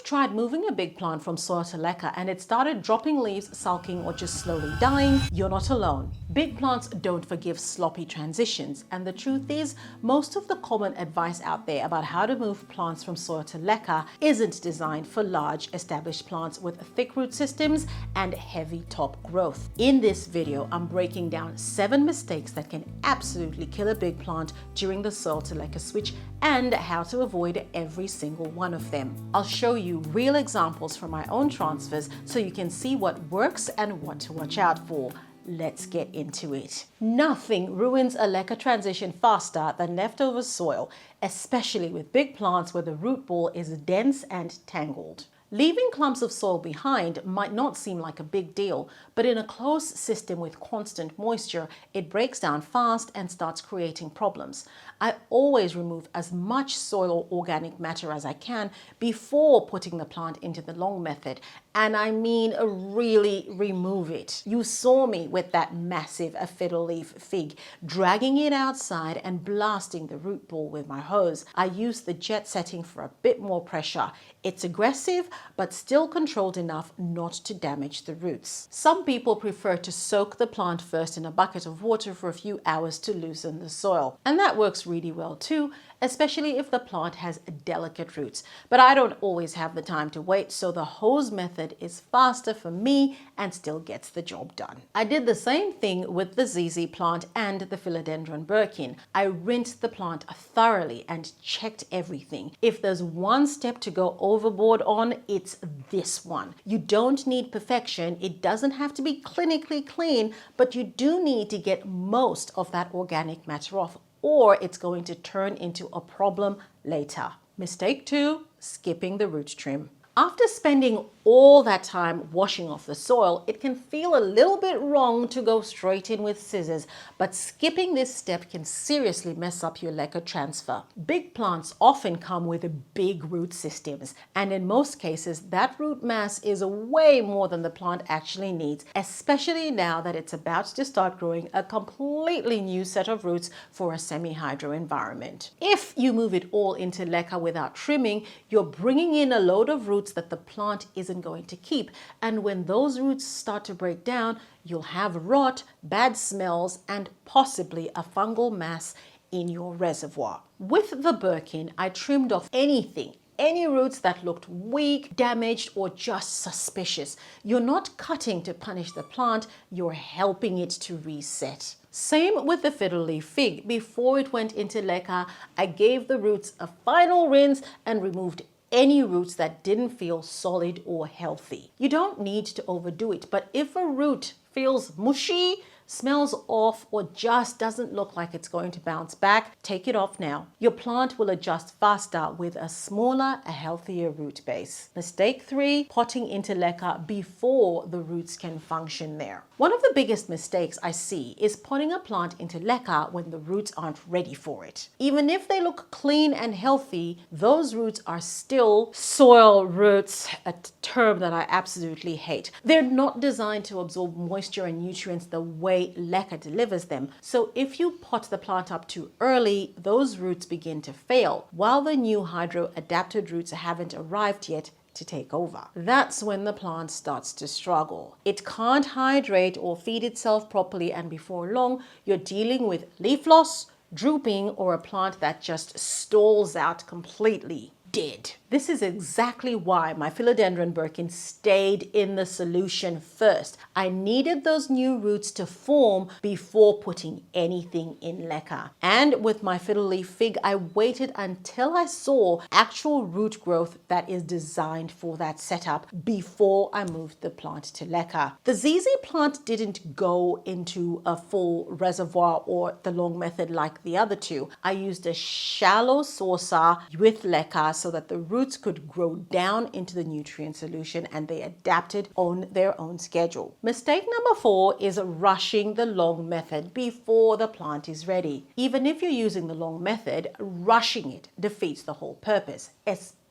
tried moving a big plant from soil to leca and it started dropping leaves, sulking, or just slowly dying, you're not alone. Big plants don't forgive sloppy transitions, and the truth is, most of the common advice out there about how to move plants from soil to leca isn't designed for large established plants with thick root systems and heavy top growth. In this video, I'm breaking down 7 mistakes that can absolutely kill a big plant during the soil to leca switch and how to avoid every single one of them. I'll show you real examples from my own transfers so you can see what works and what to watch out for. Let's get into it. Nothing ruins a leca transition faster than leftover soil, especially with big plants where the root ball is dense and tangled. Leaving clumps of soil behind might not seem like a big deal, but in a closed system with constant moisture, it breaks down fast and starts creating problems. I always remove as much soil or organic matter as I can before putting the plant into the long method, and I mean really remove it. You saw me with that massive Fiddle Leaf Fig, dragging it outside and blasting the root ball with my hose. I used the jet setting for a bit more pressure. It's aggressive, but still controlled enough not to damage the roots. Some people prefer to soak the plant first in a bucket of water for a few hours to loosen the soil, and that works really well too, especially if the plant has delicate roots. But I don't always have the time to wait, so the hose method is faster for me and still gets the job done. I did the same thing with the ZZ plant and the philodendron Birkin. I rinsed the plant thoroughly and checked everything. If there's one step to go overboard on, it's this one. You don't need perfection. It doesn't have to be clinically clean, but you do need to get most of that organic matter off, or it's going to turn into a problem later. Mistake 2, skipping the root trim. After spending all that time washing off the soil, it can feel a little bit wrong to go straight in with scissors, but skipping this step can seriously mess up your leca transfer. Big plants often come with big root systems, and in most cases, that root mass is way more than the plant actually needs, especially now that it's about to start growing a completely new set of roots for a semi-hydro environment. If you move it all into leca without trimming, you're bringing in a load of roots that the plant isn't going to keep, and when those roots start to break down, you'll have rot, bad smells, and possibly a fungal mass in your reservoir. With the Birkin, I trimmed off any roots that looked weak, damaged, or just suspicious. You're not cutting to punish the plant, you're helping it to reset. Same with the Fiddle Leaf Fig. Before it went into leca, I gave the roots a final rinse and removed any roots that didn't feel solid or healthy. You don't need to overdo it, but if a root feels mushy, smells off, or just doesn't look like it's going to bounce back, take it off now. Your plant will adjust faster with a smaller, a healthier root base. Mistake 3, potting into leca before the roots can function there. One of the biggest mistakes I see is potting a plant into leca when the roots aren't ready for it. Even if they look clean and healthy, those roots are still soil roots, a term that I absolutely hate. They're not designed to absorb moisture and nutrients the way leca delivers them. So if you pot the plant up too early, those roots begin to fail, while the new hydro adapted roots haven't arrived yet to take over. That's when the plant starts to struggle. It can't hydrate or feed itself properly, and before long, you're dealing with leaf loss, drooping, or a plant that just stalls out completely dead. This is exactly why my philodendron Birkin stayed in the solution first. I needed those new roots to form before putting anything in leca. And with my Fiddle Leaf Fig, I waited until I saw actual root growth that is designed for that setup before I moved the plant to leca. The ZZ plant didn't go into a full reservoir or the long method like the other two. I used a shallow saucer with leca so that the roots could grow down into the nutrient solution, and they adapted on their own schedule. Mistake number 4 is rushing the long method before the plant is ready. Even if you're using the long method, rushing it defeats the whole purpose,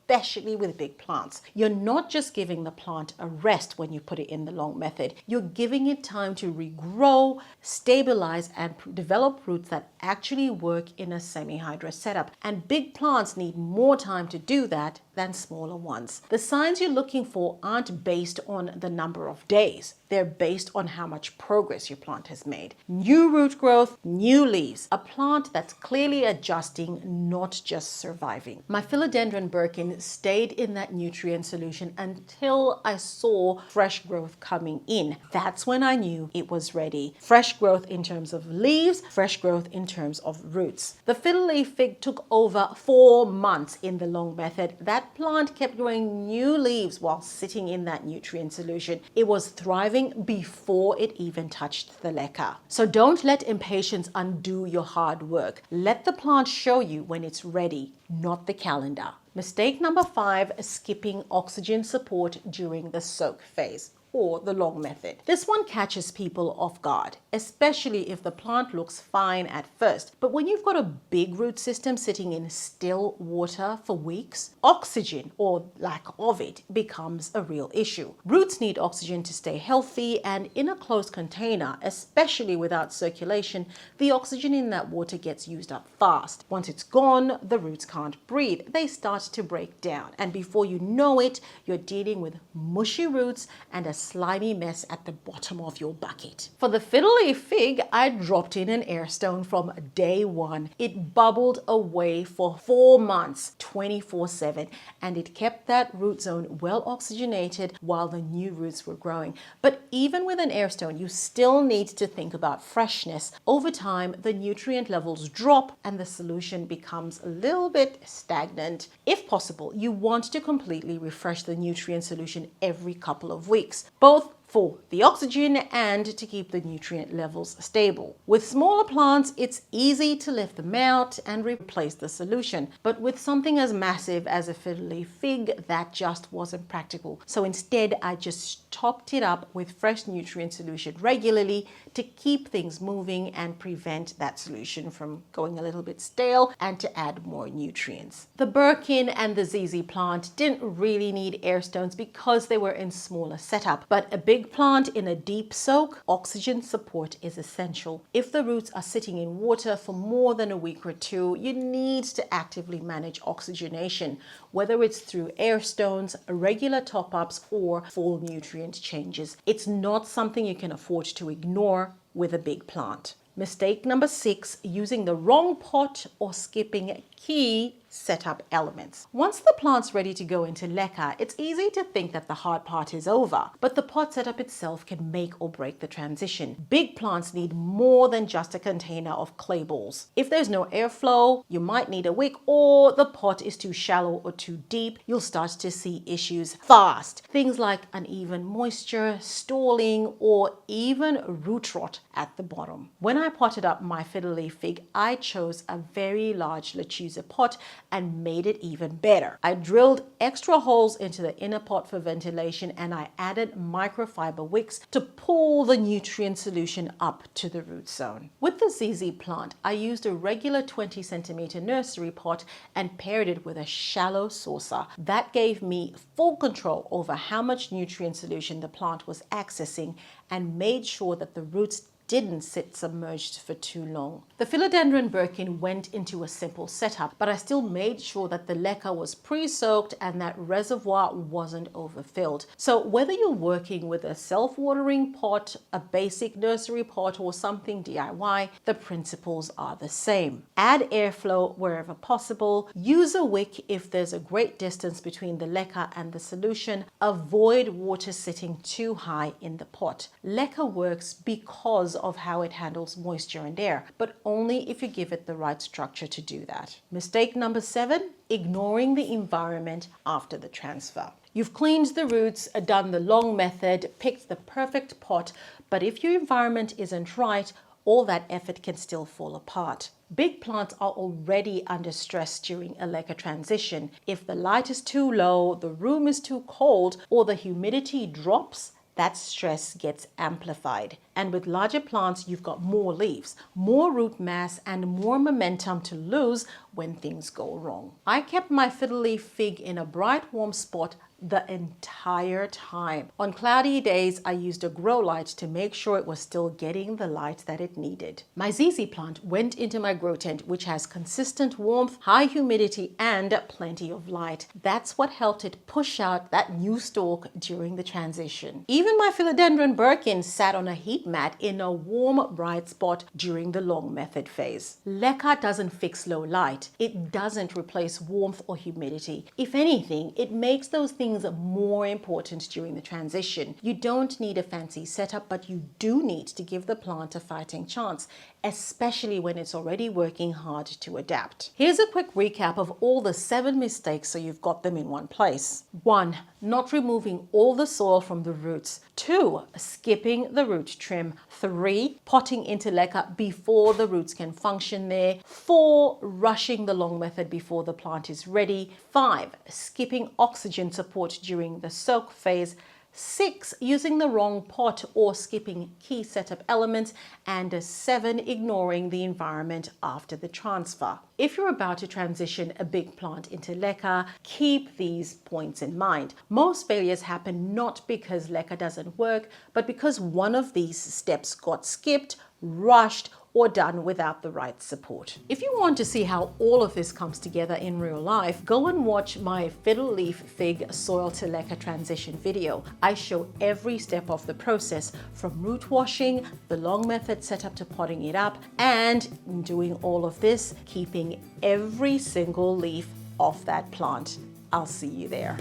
especially with big plants. You're not just giving the plant a rest when you put it in the long method. You're giving it time to regrow, stabilize, and develop roots that actually work in a semi-hydro setup. And big plants need more time to do that than smaller ones. The signs you're looking for aren't based on the number of days. They're based on how much progress your plant has made. New root growth, new leaves. A plant that's clearly adjusting, not just surviving. My philodendron Birkin stayed in that nutrient solution until I saw fresh growth coming in. That's when I knew it was ready. Fresh growth in terms of leaves, fresh growth in terms of roots. The Fiddle Leaf Fig took over 4 months in the long method. That plant kept growing new leaves while sitting in that nutrient solution. It was thriving before it even touched the Leca. So don't let impatience undo your hard work. Let the plant show you when it's ready, not the calendar. Mistake number 5, skipping oxygen support during the soak phase, or the long method. This one catches people off guard, especially if the plant looks fine at first. But when you've got a big root system sitting in still water for weeks, oxygen, or lack of it, becomes a real issue. Roots need oxygen to stay healthy, and in a closed container, especially without circulation, the oxygen in that water gets used up fast. Once it's gone, the roots can't breathe. They start to break down, and before you know it, you're dealing with mushy roots and a slimy mess at the bottom of your bucket. For the Fiddle Leaf Fig, I dropped in an air stone from day one. It bubbled away for 4 months, 24/7, and it kept that root zone well oxygenated while the new roots were growing. But even with an air stone, you still need to think about freshness. Over time, the nutrient levels drop and the solution becomes a little bit stagnant. If possible, you want to completely refresh the nutrient solution every couple of weeks, both for the oxygen and to keep the nutrient levels stable. With smaller plants, it's easy to lift them out and replace the solution. But with something as massive as a Fiddle Leaf Fig, that just wasn't practical. So instead, I just topped it up with fresh nutrient solution regularly to keep things moving and prevent that solution from going a little bit stale and to add more nutrients. The Birkin and the ZZ plant didn't really need air stones because they were in smaller setup, but a big plant in a deep soak, oxygen support is essential. If the roots are sitting in water for more than a week or 2, you need to actively manage oxygenation, whether it's through air stones, regular top-ups, or full nutrient changes. It's not something you can afford to ignore with a big plant. Mistake number 6, using the wrong pot or skipping key setup elements. Once the plant's ready to go into Leca, it's easy to think that the hard part is over, but the pot setup itself can make or break the transition. Big plants need more than just a container of clay balls. If there's no airflow, you might need a wick, or the pot is too shallow or too deep, you'll start to see issues fast. Things like uneven moisture, stalling, or even root rot at the bottom. When I potted up my Fiddle Leaf Fig, I chose a very large Lechuza pot and made it even better. I drilled extra holes into the inner pot for ventilation, and I added microfiber wicks to pull the nutrient solution up to the root zone. With the ZZ plant, I used a regular 20 centimeter nursery pot and paired it with a shallow saucer. That gave me full control over how much nutrient solution the plant was accessing and made sure that the roots didn't sit submerged for too long. The philodendron Birkin went into a simple setup, but I still made sure that the Leca was pre-soaked and that reservoir wasn't overfilled. So whether you're working with a self-watering pot, a basic nursery pot, or something DIY, the principles are the same. Add airflow wherever possible. Use a wick if there's a great distance between the Leca and the solution. Avoid water sitting too high in the pot. Leca works because of how it handles moisture and air, but only if you give it the right structure to do that. Mistake number 7, ignoring the environment after the transfer. You've cleaned the roots, done the long method, picked the perfect pot, but if your environment isn't right, all that effort can still fall apart. Big plants are already under stress during a Leca transition. If the light is too low, the room is too cold, or the humidity drops, that stress gets amplified. And with larger plants, you've got more leaves, more root mass, and more momentum to lose when things go wrong. I kept my Fiddle Leaf Fig in a bright, warm spot the entire time. On cloudy days, I used a grow light to make sure it was still getting the light that it needed. My ZZ plant went into my grow tent, which has consistent warmth, high humidity, and plenty of light. That's what helped it push out that new stalk during the transition. Even my philodendron Birkin sat on a heat mat in a warm, bright spot during the long method phase. Leca doesn't fix low light. It doesn't replace warmth or humidity. If anything, it makes those things more important during the transition. You don't need a fancy setup, but you do need to give the plant a fighting chance, especially when it's already working hard to adapt. Here's a quick recap of all the 7 mistakes so you've got them in one place. 1. Not removing all the soil from the roots. 2. Skipping the root trim. 3. Potting into leca before the roots can function there. 4. Rushing the long method before the plant is ready. 5. Skipping oxygen support during the soak phase. 6. Using the wrong pot or skipping key setup elements. And 7. Ignoring the environment after the transfer. If you're about to transition a big plant into leca, keep these points in mind. Most failures happen not because leca doesn't work, but because one of these steps got skipped, rushed, or done without the right support. If you want to see how all of this comes together in real life, go and watch my Fiddle Leaf Fig soil to leca transition video. I show every step of the process, from root washing, the long method setup to potting it up, and doing all of this, keeping every single leaf off that plant. I'll see you there.